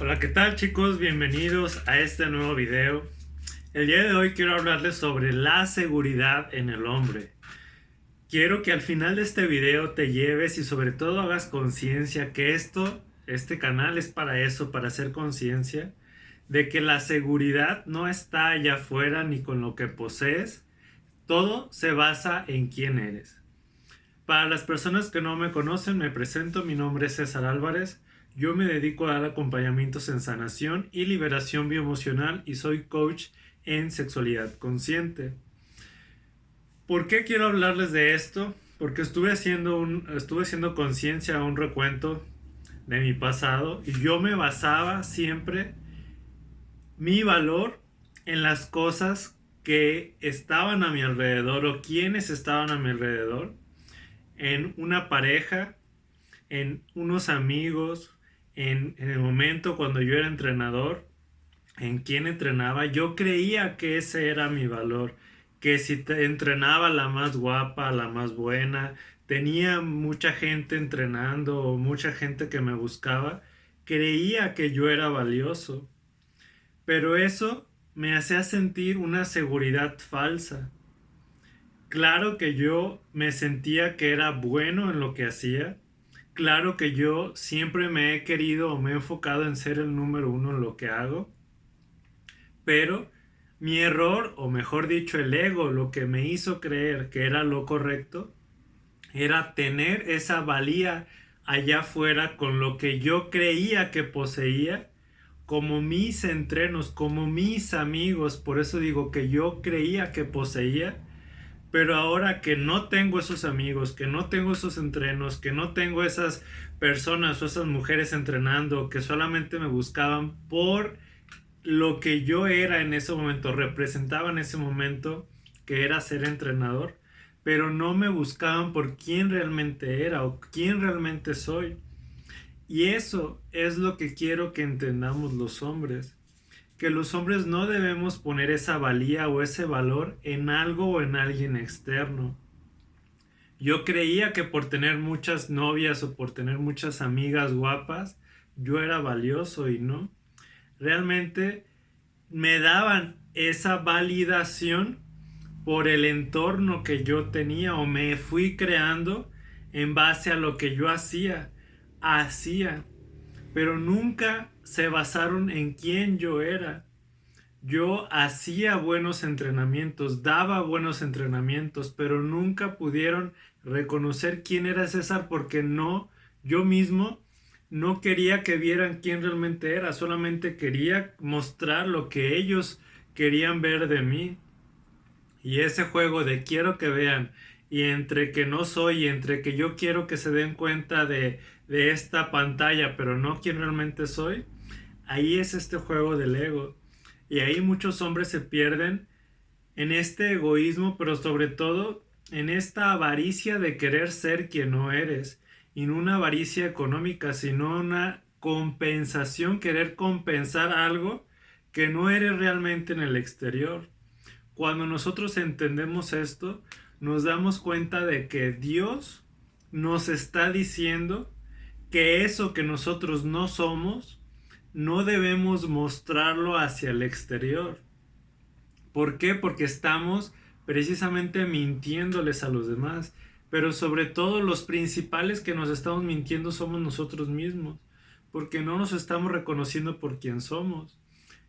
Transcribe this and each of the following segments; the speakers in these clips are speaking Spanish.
Hola, ¿qué tal chicos? Bienvenidos a este nuevo video. El día de hoy quiero hablarles sobre la seguridad en el hombre. Quiero que al final de este video te lleves y sobre todo hagas conciencia que este canal es para eso, para hacer conciencia de que la seguridad no está allá afuera ni con lo que posees. Todo se basa en quién eres. Para las personas que no me conocen, me presento, mi nombre es César Álvarez, yo me dedico a dar acompañamientos en sanación y liberación bioemocional y soy coach en sexualidad consciente. ¿Por qué quiero hablarles de esto? Porque estuve haciendo conciencia, un recuento de mi pasado y yo me basaba siempre mi valor en las cosas que estaban a mi alrededor o quienes estaban a mi alrededor, en una pareja, en unos amigos, en el momento cuando yo era entrenador, en quién entrenaba. Yo creía que ese era mi valor, que si te entrenaba la más guapa, la más buena, tenía mucha gente entrenando o mucha gente que me buscaba, creía que yo era valioso. Pero eso me hacía sentir una seguridad falsa. Claro que yo me sentía que era bueno en lo que hacía. Claro que yo siempre me he querido o me he enfocado en ser el número uno en lo que hago. Pero mi error, o mejor dicho, el ego, lo que me hizo creer que era lo correcto, era tener esa valía allá afuera con lo que yo creía que poseía, como mis entrenos, como mis amigos. Por eso digo que yo creía que poseía, pero ahora que no tengo esos amigos, que no tengo esos entrenos, que no tengo esas personas o esas mujeres entrenando, que solamente me buscaban por lo que yo era en ese momento, representaba en ese momento, que era ser entrenador, pero no me buscaban por quién realmente era o quién realmente soy. Y eso es lo que quiero que entendamos los hombres, que los hombres no debemos poner esa valía o ese valor en algo o en alguien externo. Yo creía que por tener muchas novias o por tener muchas amigas guapas, yo era valioso y no. Realmente me daban esa validación por el entorno que yo tenía o me fui creando en base a lo que yo hacía, pero nunca se basaron en quién yo era. Yo hacía buenos entrenamientos, daba buenos entrenamientos, pero nunca pudieron reconocer quién era César porque no, yo mismo no quería que vieran quién realmente era, solamente quería mostrar lo que ellos querían ver de mí. Y ese juego de quiero que vean y entre que no soy y entre que yo quiero que se den cuenta de esta pantalla, pero no quién realmente soy, ahí es este juego del ego. Y ahí muchos hombres se pierden en este egoísmo, pero sobre todo en esta avaricia de querer ser quien no eres. Y no una avaricia económica, sino una compensación, querer compensar algo que no eres realmente en el exterior. Cuando nosotros entendemos esto, nos damos cuenta de que Dios nos está diciendo que eso que nosotros no somos, no debemos mostrarlo hacia el exterior. ¿Por qué? Porque estamos precisamente mintiéndoles a los demás. Pero sobre todo los principales que nos estamos mintiendo somos nosotros mismos. Porque no nos estamos reconociendo por quien somos.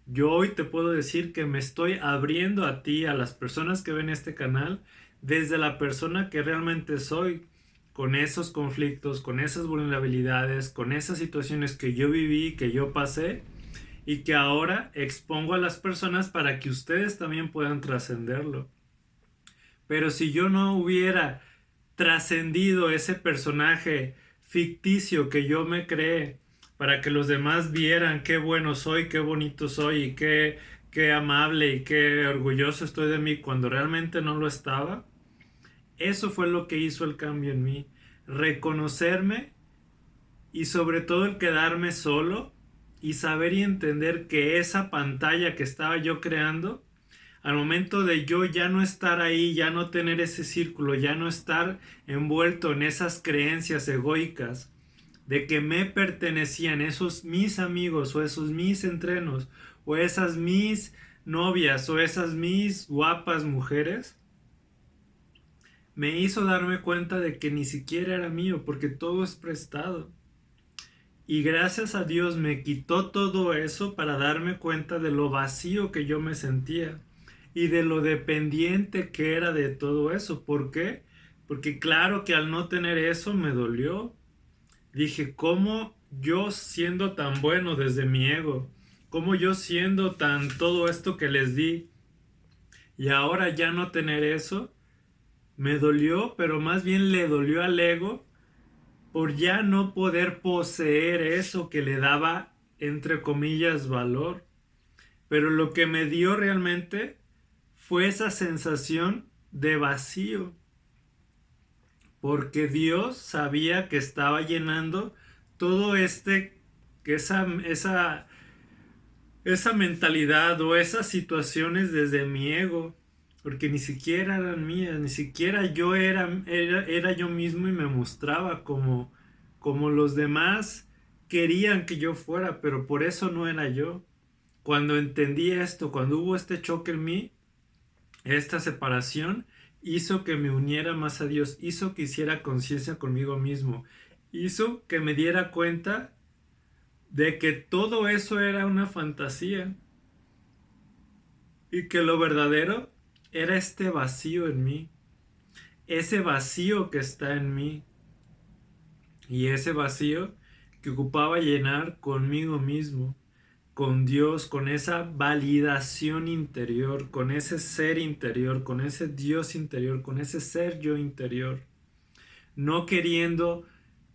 Yo hoy te puedo decir que me estoy abriendo a ti, a las personas que ven este canal, desde la persona que realmente soy, con esos conflictos, con esas vulnerabilidades, con esas situaciones que yo viví, que yo pasé y que ahora expongo a las personas para que ustedes también puedan trascenderlo. Pero si yo no hubiera trascendido ese personaje ficticio que yo me creé para que los demás vieran qué bueno soy, qué bonito soy y qué amable y qué orgulloso estoy de mí cuando realmente no lo estaba, eso fue lo que hizo el cambio en mí. Reconocerme y sobre todo el quedarme solo y saber y entender que esa pantalla que estaba yo creando, al momento de yo ya no estar ahí, ya no tener ese círculo, ya no estar envuelto en esas creencias egoicas de que me pertenecían esos mis amigos o esos mis entrenos o esas mis novias o esas mis guapas mujeres, me hizo darme cuenta de que ni siquiera era mío porque todo es prestado. Y gracias a Dios me quitó todo eso para darme cuenta de lo vacío que yo me sentía y de lo dependiente que era de todo eso. ¿Por qué? Porque claro que al no tener eso me dolió. Dije, ¿cómo yo siendo tan bueno desde mi ego? ¿Cómo yo siendo tan todo esto que les di? Y ahora ya no tener eso, me dolió, pero más bien le dolió al ego por ya no poder poseer eso que le daba, entre comillas, valor. Pero lo que me dio realmente fue esa sensación de vacío, porque Dios sabía que estaba llenando todo esa mentalidad o esas situaciones desde mi ego, porque ni siquiera eran mías, ni siquiera yo era yo mismo y me mostraba como los demás querían que yo fuera, pero por eso no era yo. Cuando entendí esto, cuando hubo este choque en mí, esta separación hizo que me uniera más a Dios, hizo que hiciera conciencia conmigo mismo, hizo que me diera cuenta de que todo eso era una fantasía y que lo verdadero era este vacío en mí, ese vacío que está en mí y ese vacío que ocupaba llenar conmigo mismo, con Dios, con esa validación interior, con ese ser interior, con ese Dios interior, con ese ser yo interior, no queriendo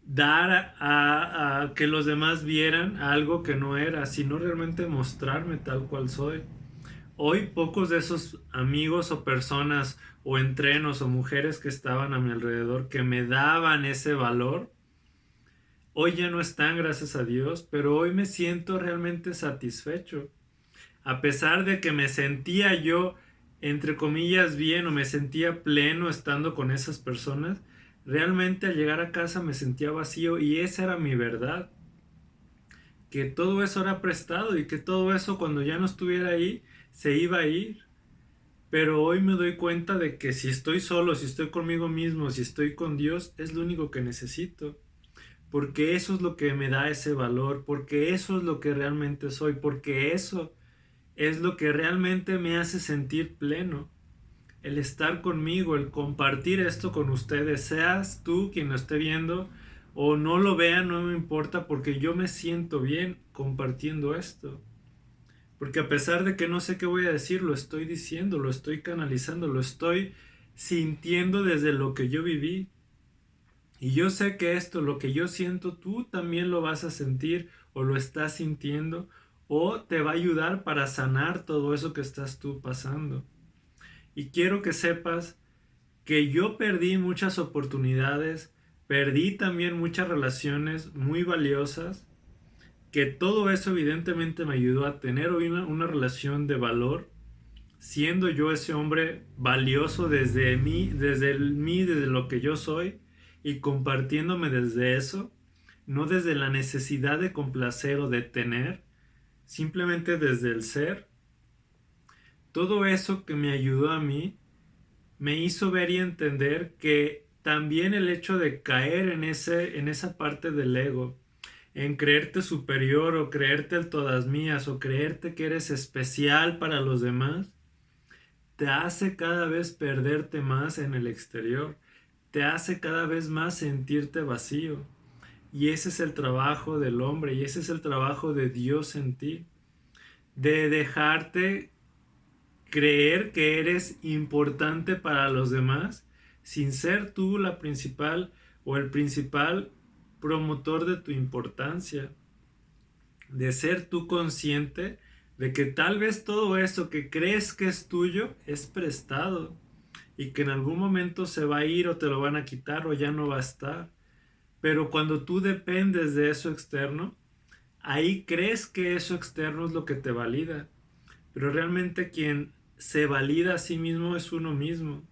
dar a que los demás vieran algo que no era, sino realmente mostrarme tal cual soy. Hoy pocos de esos amigos o personas o entrenos o mujeres que estaban a mi alrededor que me daban ese valor, hoy ya no están, gracias a Dios, pero hoy me siento realmente satisfecho. A pesar de que me sentía yo, entre comillas, bien o me sentía pleno estando con esas personas, realmente al llegar a casa me sentía vacío y esa era mi verdad. Que todo eso era prestado y que todo eso cuando ya no estuviera ahí se iba a ir. Pero hoy me doy cuenta de que si estoy solo, si estoy conmigo mismo, si estoy con Dios, es lo único que necesito. Porque eso es lo que me da ese valor, porque eso es lo que realmente soy, porque eso es lo que realmente me hace sentir pleno. El estar conmigo, el compartir esto con ustedes, seas tú quien lo esté viendo o no lo vean, no me importa porque yo me siento bien compartiendo esto. Porque a pesar de que no sé qué voy a decir, lo estoy diciendo, lo estoy canalizando, lo estoy sintiendo desde lo que yo viví. Y yo sé que esto, lo que yo siento, tú también lo vas a sentir o lo estás sintiendo o te va a ayudar para sanar todo eso que estás tú pasando. Y quiero que sepas que yo perdí muchas oportunidades, perdí también muchas relaciones muy valiosas, que todo eso evidentemente me ayudó a tener hoy una relación de valor, siendo yo ese hombre valioso desde lo que yo soy y compartiéndome desde eso, no desde la necesidad de complacer o de tener, simplemente desde el ser. Todo eso que me ayudó a mí me hizo ver y entender que también el hecho de caer en esa parte del ego, en creerte superior o creerte el todas mías o creerte que eres especial para los demás, te hace cada vez perderte más en el exterior, te hace cada vez más sentirte vacío. Y ese es el trabajo del hombre y ese es el trabajo de Dios en ti, de dejarte creer que eres importante para los demás sin ser tú la principal o el principal promotor de tu importancia, de ser tú consciente de que tal vez todo eso que crees que es tuyo es prestado y que en algún momento se va a ir o te lo van a quitar o ya no va a estar. Pero cuando tú dependes de eso externo, ahí crees que eso externo es lo que te valida. Pero realmente quien se valida a sí mismo es uno mismo.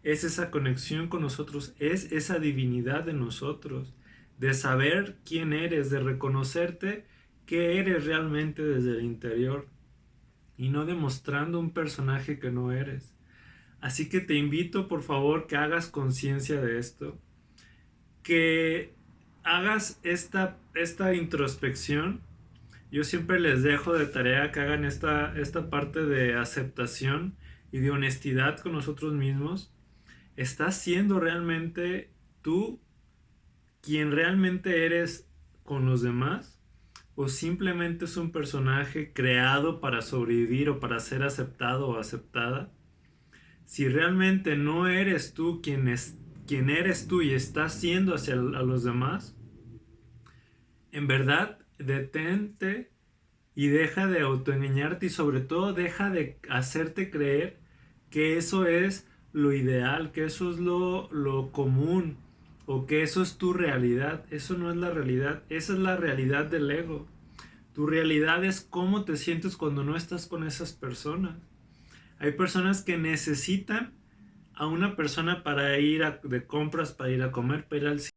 Es esa conexión con nosotros, es esa divinidad de nosotros. de saber quién eres, de reconocerte qué eres realmente desde el interior y no demostrando un personaje que no eres. Así que te invito por favor que hagas conciencia de esto, que hagas esta introspección. Yo siempre les dejo de tarea que hagan esta parte de aceptación y de honestidad con nosotros mismos. ¿Estás siendo realmente tú quien realmente eres con los demás? ¿O simplemente es un personaje creado para sobrevivir o para ser aceptado o aceptada? Si realmente no eres tú quien eres tú y estás siendo hacia a los demás, en verdad detente y deja de autoengañarte y sobre todo deja de hacerte creer que eso es lo ideal, que eso es lo común o que eso es tu realidad. Eso no es la realidad, esa es la realidad del ego. Tu realidad es cómo te sientes cuando no estás con esas personas. Hay personas que necesitan a una persona para ir de compras, para ir a comer, para ir al cine.